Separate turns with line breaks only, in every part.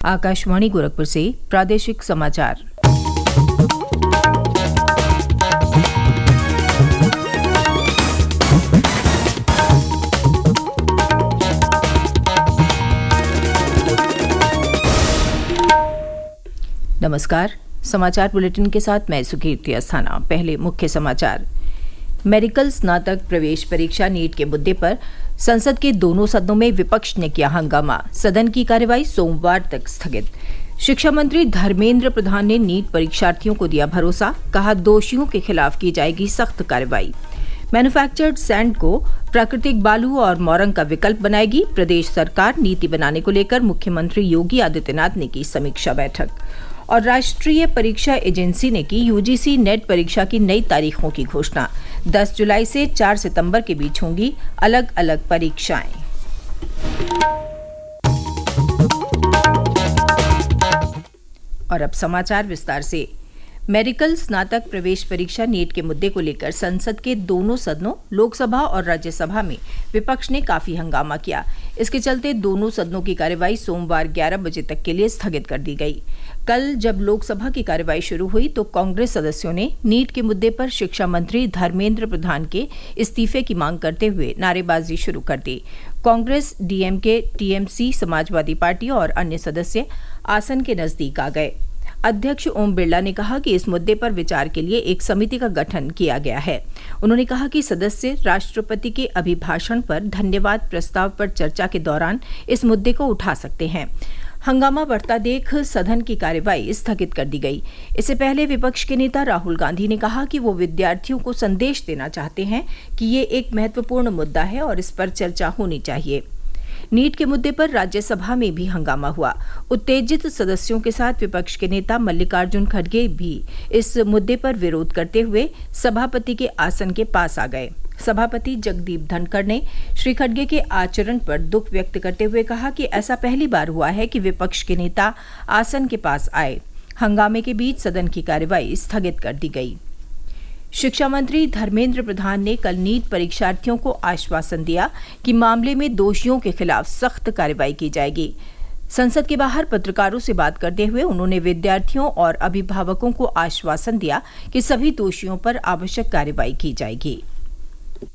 आकाशवाणी गोरखपुर से प्रादेशिक समाचार। नमस्कार। समाचार बुलेटिन के साथ मैं सुकीर्ति अस्थाना। पहले मुख्य समाचार। मेडिकल स्नातक प्रवेश परीक्षा नीट के मुद्दे पर संसद के दोनों सदनों में विपक्ष ने किया हंगामा। सदन की कार्यवाही सोमवार तक स्थगित। शिक्षा मंत्री धर्मेंद्र प्रधान ने नीट परीक्षार्थियों को दिया भरोसा, कहा दोषियों के खिलाफ की जाएगी सख्त कार्रवाई। मैन्युफैक्चर्ड सैंड को प्राकृतिक बालू और मोरंग का विकल्प बनाएगी प्रदेश सरकार। नीति बनाने को लेकर मुख्यमंत्री योगी आदित्यनाथ ने की समीक्षा बैठक। और राष्ट्रीय परीक्षा एजेंसी ने की यूजीसी नेट परीक्षा की नई तारीखों की घोषणा। 10 जुलाई से 4 सितंबर के बीच होंगी अलग अलग परीक्षाएं। और अब समाचार विस्तार से। मेडिकल स्नातक प्रवेश परीक्षा नीट के मुद्दे को लेकर संसद के दोनों सदनों लोकसभा और राज्यसभा में विपक्ष ने काफी हंगामा किया। इसके चलते दोनों सदनों की कार्यवाही सोमवार 11 बजे तक के लिए स्थगित कर दी गई। कल जब लोकसभा की कार्यवाही शुरू हुई तो कांग्रेस सदस्यों ने नीट के मुद्दे पर शिक्षा मंत्री धर्मेंद्र प्रधान के इस्तीफे की मांग करते हुए नारेबाजी शुरू कर दी। कांग्रेस, डीएमके, टीएमसी, समाजवादी पार्टी और अन्य सदस्य आसन के नजदीक आ गए। अध्यक्ष ओम बिरला ने कहा कि इस मुद्दे पर विचार के लिए एक समिति का गठन किया गया है। उन्होंने कहा कि सदस्य राष्ट्रपति के अभिभाषण पर धन्यवाद प्रस्ताव पर चर्चा के दौरान इस मुद्दे को उठा सकते हैं। हंगामा बढ़ता देख सदन की कार्यवाही स्थगित कर दी गई। इससे पहले विपक्ष के नेता राहुल गांधी ने कहा कि वो विद्यार्थियों को संदेश देना चाहते हैं कि ये एक महत्वपूर्ण मुद्दा है और इस पर चर्चा होनी चाहिए। नीट के मुद्दे पर राज्यसभा में भी हंगामा हुआ। उत्तेजित सदस्यों के साथ विपक्ष के नेता मल्लिकार्जुन खड़गे भी इस मुद्दे पर विरोध करते हुए सभापति के आसन के पास आ गए। सभापति जगदीप धनखड़ ने श्री खड़गे के आचरण पर दुख व्यक्त करते हुए कहा कि ऐसा पहली बार हुआ है कि विपक्ष के नेता आसन के पास आए। हंगामे के बीच सदन की कार्यवाही स्थगित कर दी गई। शिक्षा मंत्री धर्मेंद्र प्रधान ने कल नीट परीक्षार्थियों को आश्वासन दिया कि मामले में दोषियों के खिलाफ सख्त कार्रवाई की जाएगी। संसद के बाहर पत्रकारों से बात करते हुए उन्होंने विद्यार्थियों और अभिभावकों को आश्वासन दिया कि सभी दोषियों पर आवश्यक कार्रवाई की जाएगी।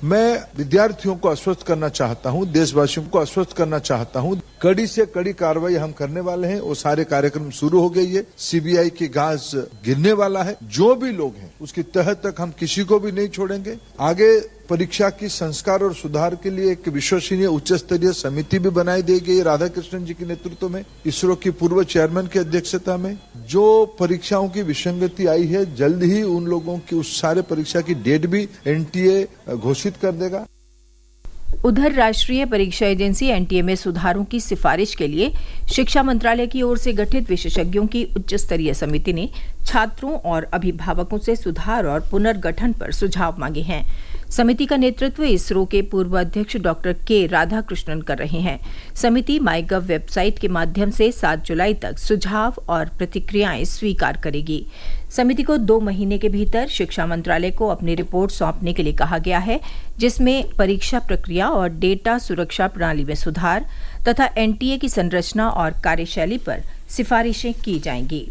मैं विद्यार्थियों को आश्वस्त करना चाहता हूं, देशवासियों को आश्वस्त करना चाहता हूं, कड़ी से कड़ी कार्रवाई हम करने वाले हैं। वो सारे कार्यक्रम शुरू हो गई है। सीबीआई की घास गिरने वाला है। जो भी लोग हैं उसकी तह तक हम किसी को भी नहीं छोड़ेंगे। आगे परीक्षा की संस्कार और सुधार के लिए एक विश्वसनीय उच्च स्तरीय समिति भी बनाई दी गई राधाकृष्णन जी के नेतृत्व में, इसरो की पूर्व चेयरमैन की अध्यक्षता में। जो परीक्षाओं की विसंगति आई है जल्द ही उन लोगों की उस सारे परीक्षा की डेट भी एनटीए घोषित कर देगा।
उधर राष्ट्रीय परीक्षा एजेंसी एनटीए में सुधारों की सिफारिश के लिए शिक्षा मंत्रालय की ओर से गठित विशेषज्ञों की उच्च स्तरीय समिति ने छात्रों और अभिभावकों से सुधार और पुनर्गठन पर सुझाव मांगे हैं। समिति का नेतृत्व इसरो के पूर्व अध्यक्ष डॉक्टर के राधाकृष्णन कर रहे हैं। समिति माईगव वेबसाइट के माध्यम से 7 जुलाई तक सुझाव और प्रतिक्रियाएं स्वीकार करेगी। समिति को 2 महीने के भीतर शिक्षा मंत्रालय को अपनी रिपोर्ट सौंपने के लिए कहा गया है, जिसमें परीक्षा प्रक्रिया और डेटा सुरक्षा प्रणाली में सुधार तथा एनटीए की संरचना और कार्यशैली पर सिफारिशें की जाएंगी।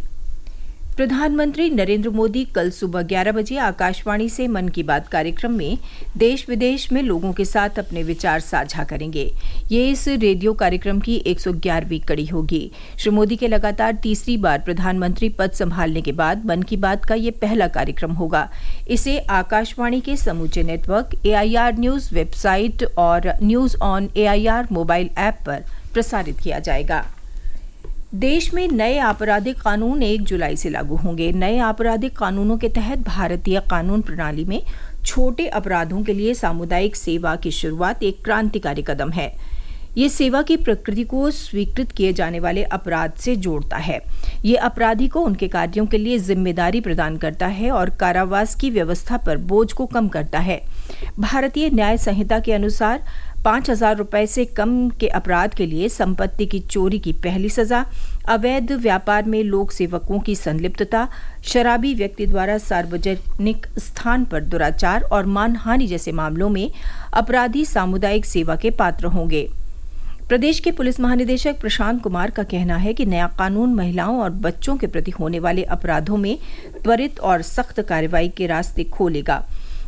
प्रधानमंत्री नरेंद्र मोदी कल सुबह 11 बजे आकाशवाणी से मन की बात कार्यक्रम में देश विदेश में लोगों के साथ अपने विचार साझा करेंगे। ये इस रेडियो कार्यक्रम की 111वीं कड़ी होगी। श्री मोदी के लगातार तीसरी बार प्रधानमंत्री पद संभालने के बाद मन की बात का ये पहला कार्यक्रम होगा। इसे आकाशवाणी के समूचे नेटवर्क, एआईआर न्यूज वेबसाइट और news on AIR mobile app पर प्रसारित किया जाएगा। देश में नए आपराधिक कानून 1 जुलाई से लागू होंगे। नए आपराधिक कानूनों के तहत भारतीय कानून प्रणाली में छोटे अपराधों के लिए सामुदायिक सेवा की शुरुआत एक क्रांतिकारी कदम है। ये सेवा की प्रकृति को स्वीकृत किए जाने वाले अपराध से जोड़ता है। ये अपराधी को उनके कार्यों के लिए जिम्मेदारी प्रदान करता है और कारावास की व्यवस्था पर बोझ को कम करता है। भारतीय न्याय संहिता के अनुसार 5,000 रुपए से कम के अपराध के लिए संपत्ति की चोरी की पहली सजा, अवैध व्यापार में लोक सेवकों की संलिप्तता, शराबी व्यक्ति द्वारा सार्वजनिक स्थान पर दुराचार और मानहानि जैसे मामलों में अपराधी सामुदायिक सेवा के पात्र होंगे। प्रदेश के पुलिस महानिदेशक प्रशांत कुमार का कहना है कि नया कानून महिलाओं और बच्चों के प्रति होने वाले अपराधों में त्वरित और सख्त कार्रवाई के रास्ते खोलेगा।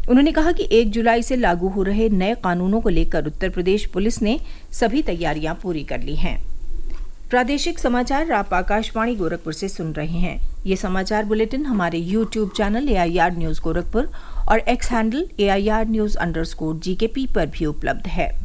उन्होंने कहा कि 1 जुलाई से लागू हो रहे नए कानूनों को लेकर उत्तर प्रदेश पुलिस ने सभी तैयारियां पूरी कर ली हैं। प्रादेशिक समाचार आप आकाशवाणी गोरखपुर से सुन रहे हैं। ये समाचार बुलेटिन हमारे YouTube channel AIR news Gorakhpur और एक्स हैंडल AIR_GKP पर भी उपलब्ध है।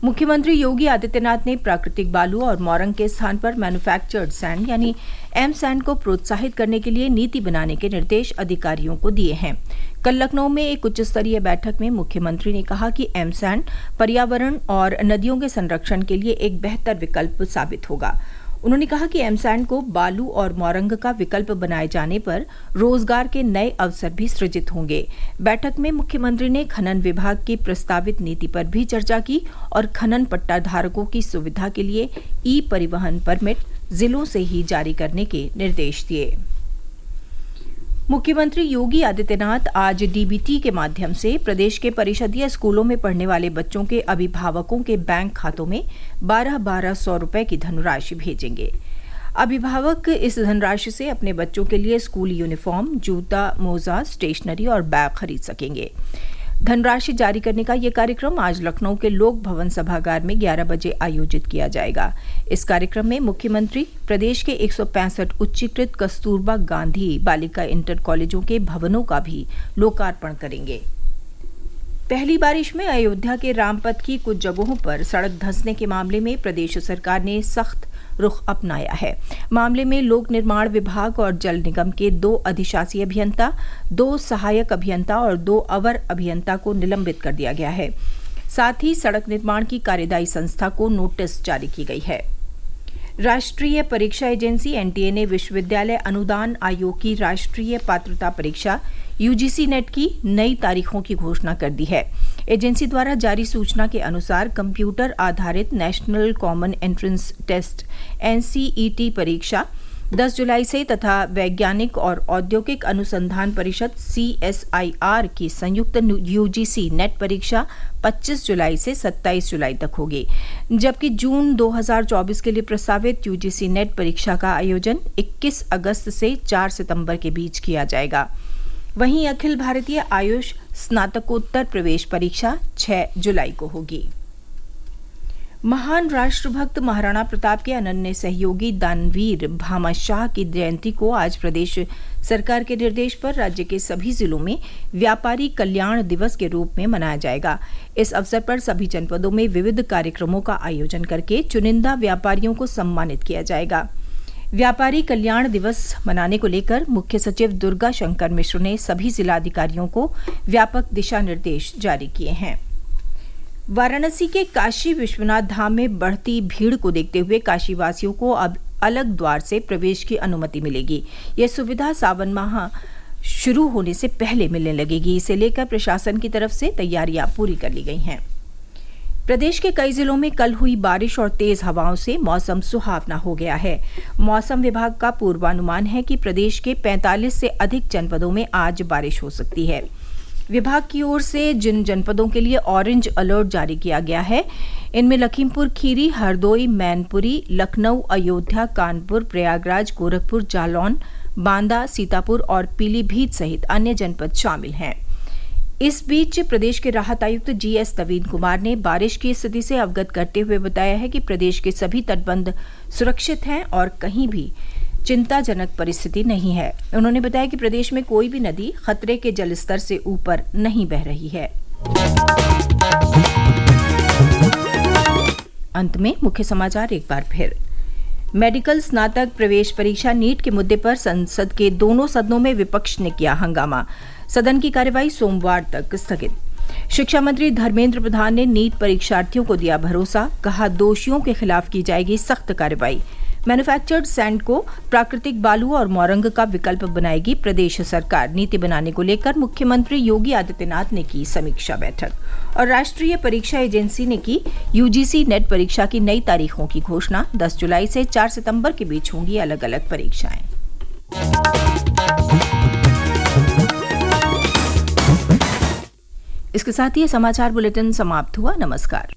मुख्यमंत्री योगी आदित्यनाथ ने प्राकृतिक बालू और मोरंग के स्थान पर मैन्युफैक्चर्ड सैंड यानी एम सैंड को प्रोत्साहित करने के लिए नीति बनाने के निर्देश अधिकारियों को दिए हैं। कल लखनऊ में एक उच्च स्तरीय बैठक में मुख्यमंत्री ने कहा कि एम सैंड पर्यावरण और नदियों के संरक्षण के लिए एक बेहतर विकल्प साबित होगा। उन्होंने कहा कि एम सैंड को बालू और मोरंग का विकल्प बनाए जाने पर रोजगार के नए अवसर भी सृजित होंगे। बैठक में मुख्यमंत्री ने खनन विभाग की प्रस्तावित नीति पर भी चर्चा की और खनन पट्टा धारकों की सुविधा के लिए ई परिवहन परमिट जिलों से ही जारी करने के निर्देश दिए। मुख्यमंत्री योगी आदित्यनाथ आज डीबीटी के माध्यम से प्रदेश के परिषदीय स्कूलों में पढ़ने वाले बच्चों के अभिभावकों के बैंक खातों में 1200 रुपए की धनराशि भेजेंगे। अभिभावक इस धनराशि से अपने बच्चों के लिए स्कूल यूनिफॉर्म, जूता, मोजा, स्टेशनरी और बैग खरीद सकेंगे। धनराशि जारी करने का यह कार्यक्रम आज लखनऊ के लोक भवन सभागार में 11 बजे आयोजित किया जाएगा। इस कार्यक्रम में मुख्यमंत्री प्रदेश के 165 उच्चीकृत कस्तूरबा गांधी बालिका इंटर कॉलेजों के भवनों का भी लोकार्पण करेंगे। पहली बारिश में अयोध्या के रामपथ की कुछ जगहों पर सड़क धंसने के मामले में प्रदेश सरकार ने सख्त रुख अपनाया है। मामले में लोक निर्माण विभाग और जल निगम के 2 अधिशासी अभियंता, 2 सहायक अभियंता और 2 अवर अभियंता को निलंबित कर दिया गया है। साथ ही सड़क निर्माण की कार्यदायी संस्था को नोटिस जारी की गई है। राष्ट्रीय परीक्षा एजेंसी एनटीए ने विश्वविद्यालय अनुदान आयोग की राष्ट्रीय पात्रता परीक्षा यूजीसी नेट की नई तारीखों की घोषणा कर दी है। एजेंसी द्वारा जारी सूचना के अनुसार कंप्यूटर आधारित national common entrance test NCET परीक्षा 10 जुलाई से तथा वैज्ञानिक और औद्योगिक अनुसंधान परिषद CSIR की संयुक्त यूजीसी नेट परीक्षा 25 जुलाई से 27 जुलाई तक होगी, जबकि जून 2024 के लिए प्रस्तावित यूजीसी नेट परीक्षा का आयोजन 21 अगस्त से 4 सितंबर के बीच किया जाएगा। वहीं अखिल भारतीय आयुष स्नातकोत्तर प्रवेश परीक्षा 6 जुलाई को होगी। महान राष्ट्रभक्त महाराणा प्रताप के अनन्य सहयोगी दानवीर भामाशाह की जयंती को आज प्रदेश सरकार के निर्देश पर राज्य के सभी जिलों में व्यापारी कल्याण दिवस के रूप में मनाया जाएगा। इस अवसर पर सभी जनपदों में विविध कार्यक्रमों का आयोजन करके चुनिंदा व्यापारियों को सम्मानित किया जाएगा। व्यापारी कल्याण दिवस मनाने को लेकर मुख्य सचिव दुर्गा शंकर मिश्र ने सभी जिलाधिकारियों को व्यापक दिशा निर्देश जारी किए हैं। वाराणसी के काशी विश्वनाथ धाम में बढ़ती भीड़ को देखते हुए काशीवासियों को अब अलग द्वार से प्रवेश की अनुमति मिलेगी। यह सुविधा सावन माह शुरू होने से पहले मिलने लगेगी। इसे लेकर प्रशासन की तरफ से तैयारियां पूरी कर ली गई हैं। प्रदेश के कई जिलों में कल हुई बारिश और तेज हवाओं से मौसम सुहावना हो गया है। मौसम विभाग का पूर्वानुमान है कि प्रदेश के 45 से अधिक जनपदों में आज बारिश हो सकती है। विभाग की ओर से जिन जनपदों के लिए ऑरेंज अलर्ट जारी किया गया है, इनमें लखीमपुर खीरी, हरदोई, मैनपुरी, लखनऊ, अयोध्या, कानपुर, प्रयागराज, गोरखपुर, जालौन, बांदा, सीतापुर और पीलीभीत सहित अन्य जनपद शामिल हैं। इस बीच प्रदेश के राहत आयुक्त GS नवीन कुमार ने बारिश की स्थिति से अवगत करते हुए बताया है कि प्रदेश के सभी तटबंध सुरक्षित हैं और कहीं भी चिंताजनक परिस्थिति नहीं है। उन्होंने बताया कि प्रदेश में कोई भी नदी खतरे के जलस्तर से ऊपर नहीं बह रही है। अंत में मुख्य समाचार एक बार फिर। मेडिकल स्नातक प्रवेश परीक्षा नीट के मुद्दे पर संसद के दोनों सदनों में विपक्ष ने किया हंगामा। सदन की कार्यवाही सोमवार तक स्थगित। शिक्षा मंत्री धर्मेंद्र प्रधान ने नीट परीक्षार्थियों को दिया भरोसा, कहा दोषियों के खिलाफ की जाएगी सख्त कार्रवाई। मैन्युफैक्चर्ड सैंड को प्राकृतिक बालू और मोरंग का विकल्प बनाएगी प्रदेश सरकार। नीति बनाने को लेकर मुख्यमंत्री योगी आदित्यनाथ ने की समीक्षा बैठक। और राष्ट्रीय परीक्षा एजेंसी ने की यूजीसी नेट परीक्षा की नई तारीखों की घोषणा। 10 जुलाई से 4 सितंबर के बीच होंगी अलग अलग परीक्षाएं। इसके साथ ही समाचार बुलेटिन समाप्त हुआ। नमस्कार।